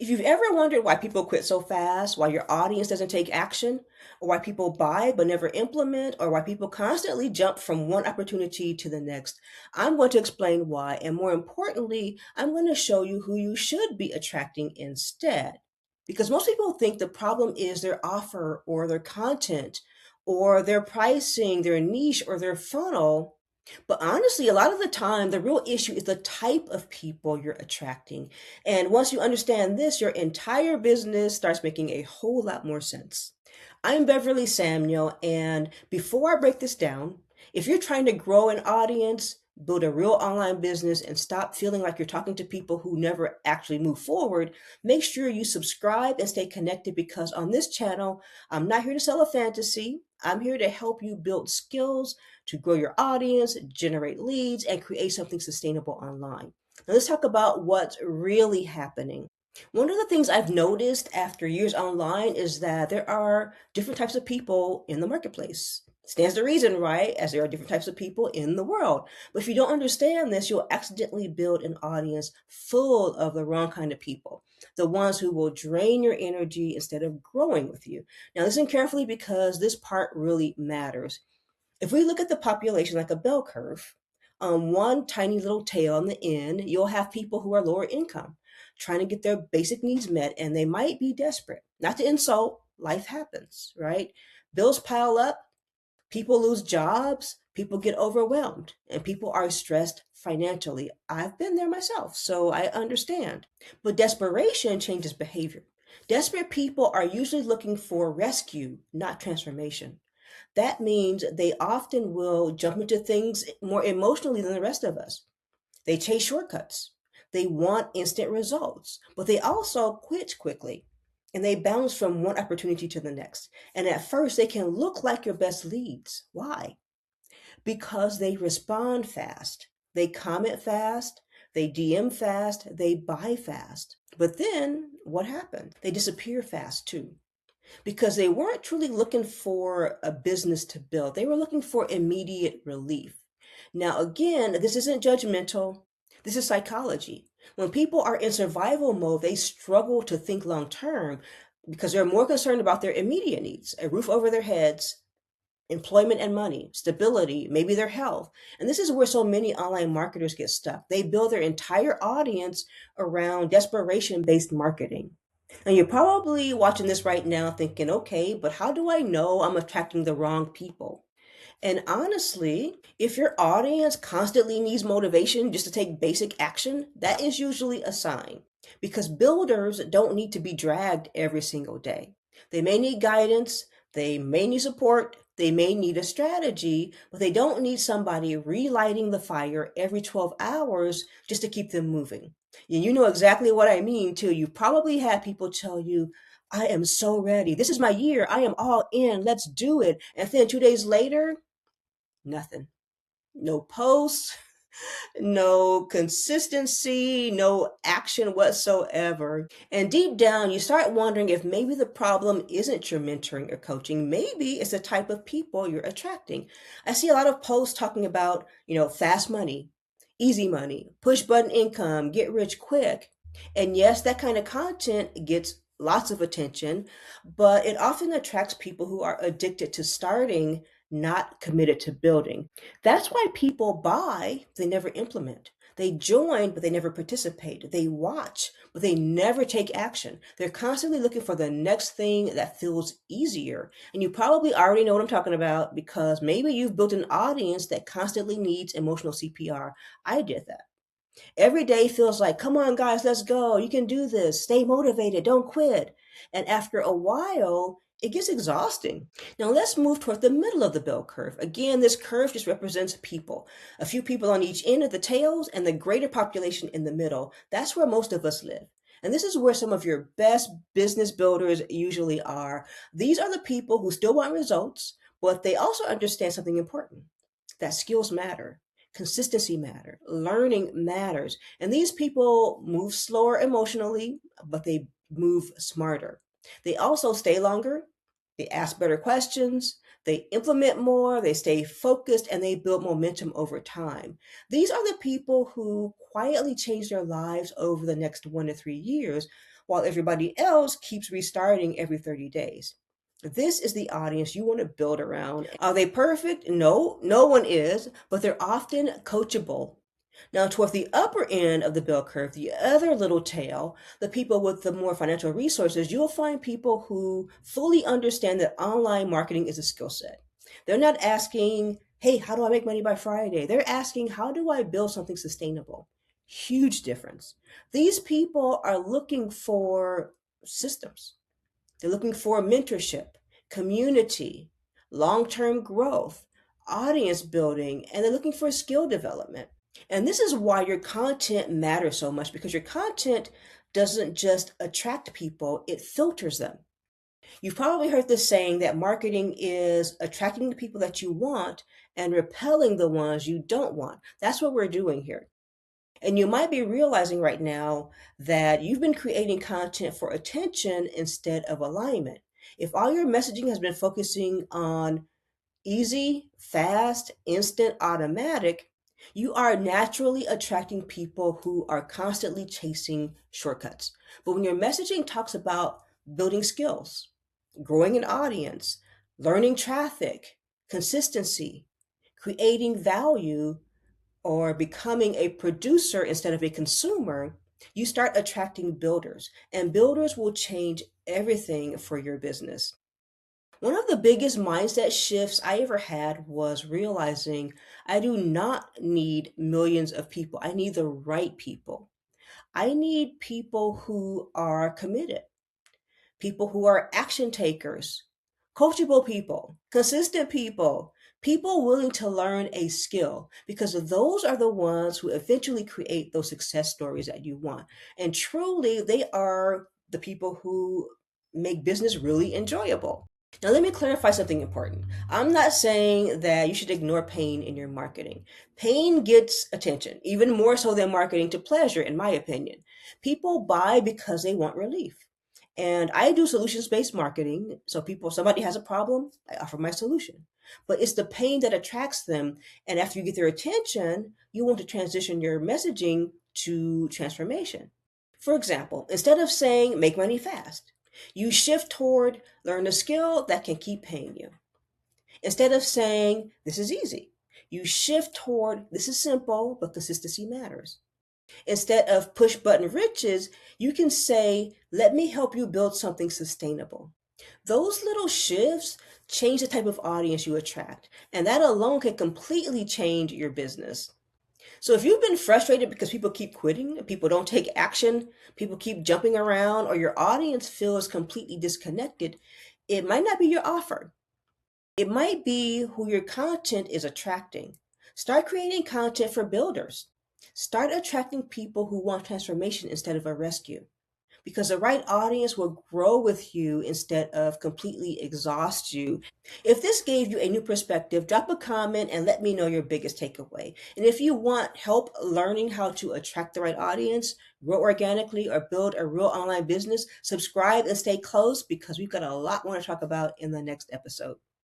If you've ever wondered why people quit so fast, why your audience doesn't take action, or why people buy but never implement, or why people constantly jump from one opportunity to the next, I'm going to explain why. And more importantly, I'm going to show you who you should be attracting instead. Because most people think the problem is their offer or their content or their pricing, their niche, or their funnel. But honestly, a lot of the time, the real issue is the type of people you're attracting. And once you understand this, your entire business starts making a whole lot more sense. I'm Beverly Samuel, and before I break this down, if you're trying to grow an audience, build a real online business, and stop feeling like you're talking to people who never actually move forward, make sure you subscribe and stay connected because on this channel, I'm not here to sell a fantasy. I'm here to help you build skills to grow your audience, generate leads, and create something sustainable online. Now, let's talk about what's really happening. One of the things I've noticed after years online is that there are different types of people in the marketplace. Stands to reason, right? As there are different types of people in the world. But if you don't understand this, you'll accidentally build an audience full of the wrong kind of people, the ones who will drain your energy instead of growing with you. Now, listen carefully because this part really matters. If we look at the population like a bell curve, on one tiny little tail on the end, you'll have people who are lower income, trying to get their basic needs met, and they might be desperate. Not to insult, life happens, right? Bills pile up, people lose jobs, people get overwhelmed, and people are stressed financially. I've been there myself, so I understand. But desperation changes behavior. Desperate people are usually looking for rescue, not transformation. That means they often will jump into things more emotionally than the rest of us. They chase shortcuts. They want instant results, but they also quit quickly and they bounce from one opportunity to the next. And at first, they can look like your best leads. Why? Because they respond fast, they comment fast, they DM fast, they buy fast. But then what happened? They disappear fast too because they weren't truly looking for a business to build. They were looking for immediate relief. Now, again, this isn't judgmental, this is psychology. When people are in survival mode, they struggle to think long term because they're more concerned about their immediate needs, a roof over their heads, employment and money, stability, maybe their health. And this is where so many online marketers get stuck. They build their entire audience around desperation based marketing. And you're probably watching this right now thinking, okay, but how do I know I'm attracting the wrong people? And honestly, if your audience constantly needs motivation just to take basic action, that is usually a sign. Because builders don't need to be dragged every single day. They may need guidance, they may need support, they may need a strategy, but they don't need somebody relighting the fire every 12 hours just to keep them moving. And you know exactly what I mean, too. You probably had people tell you, I am so ready. This is my year. I am all in. Let's do it. And then 2 days later, nothing. No posts, no consistency, no action whatsoever. And deep down, you start wondering if maybe the problem isn't your mentoring or coaching. Maybe it's the type of people you're attracting. I see a lot of posts talking about, fast money, easy money, push button income, get rich quick. And yes, that kind of content gets lots of attention, but it often attracts people who are addicted to starting, not committed to building. That's why people buy, they never implement. They join, but they never participate. They watch, but they never take action. They're constantly looking for the next thing that feels easier. And you probably already know what I'm talking about because maybe you've built an audience that constantly needs emotional CPR. I did that. Every day feels like, come on, guys, let's go. You can do this. Stay motivated. Don't quit. And after a while, it gets exhausting. Now let's move toward the middle of the bell curve. Again, this curve just represents people. A few people on each end of the tails and the greater population in the middle. That's where most of us live. And this is where some of your best business builders usually are. These are the people who still want results, but they also understand something important, that skills matter. Consistency matters. Learning matters. And these people move slower emotionally, but they move smarter. They also stay longer. They ask better questions. They implement more. They stay focused and they build momentum over time. These are the people who quietly change their lives over the next 1 to 3 years. while everybody else keeps restarting every 30 days. This is the audience you want to build around. Are they perfect? No, no one is, but they're often coachable. Now, toward the upper end of the bell curve, the other little tail, the people with the more financial resources, you'll find people who fully understand that online marketing is a skill set. They're not asking, hey, how do I make money by Friday? They're asking, how do I build something sustainable? Huge difference. These people are looking for systems. They're looking for mentorship, community, long term growth, audience building, and they're looking for skill development. And this is why your content matters so much, because your content doesn't just attract people, it filters them. You've probably heard this saying that marketing is attracting the people that you want and repelling the ones you don't want. That's what we're doing here. And you might be realizing right now that you've been creating content for attention instead of alignment. If all your messaging has been focusing on easy, fast, instant, automatic, you are naturally attracting people who are constantly chasing shortcuts. But when your messaging talks about building skills, growing an audience, learning traffic, consistency, creating value, or becoming a producer instead of a consumer, you start attracting builders, and builders will change everything for your business. One of the biggest mindset shifts I ever had was realizing I do not need millions of people. I need the right people. I need people who are committed, people who are action takers, coachable people, consistent people, people willing to learn a skill, because those are the ones who eventually create those success stories that you want. And truly, they are the people who make business really enjoyable. Now, let me clarify something important. I'm not saying that you should ignore pain in your marketing. Pain gets attention, even more so than marketing to pleasure, in my opinion. People buy because they want relief. And I do solutions-based marketing. So somebody has a problem, I offer my solution. But it's the pain that attracts them. And after you get their attention, you want to transition your messaging to transformation. For example, instead of saying make money fast, you shift toward learn a skill that can keep paying you. Instead of saying this is easy, you shift toward this is simple, but consistency matters. Instead of push button riches, you can say, let me help you build something sustainable. Those little shifts change the type of audience you attract, and that alone can completely change your business. So if you've been frustrated because people keep quitting, people don't take action, people keep jumping around, or your audience feels completely disconnected, it might not be your offer. It might be who your content is attracting. Start creating content for builders. Start attracting people who want transformation instead of a rescue, because the right audience will grow with you instead of completely exhaust you. If this gave you a new perspective, drop a comment and let me know your biggest takeaway. And if you want help learning how to attract the right audience, grow organically, or build a real online business, subscribe and stay close, because we've got a lot more to talk about in the next episode.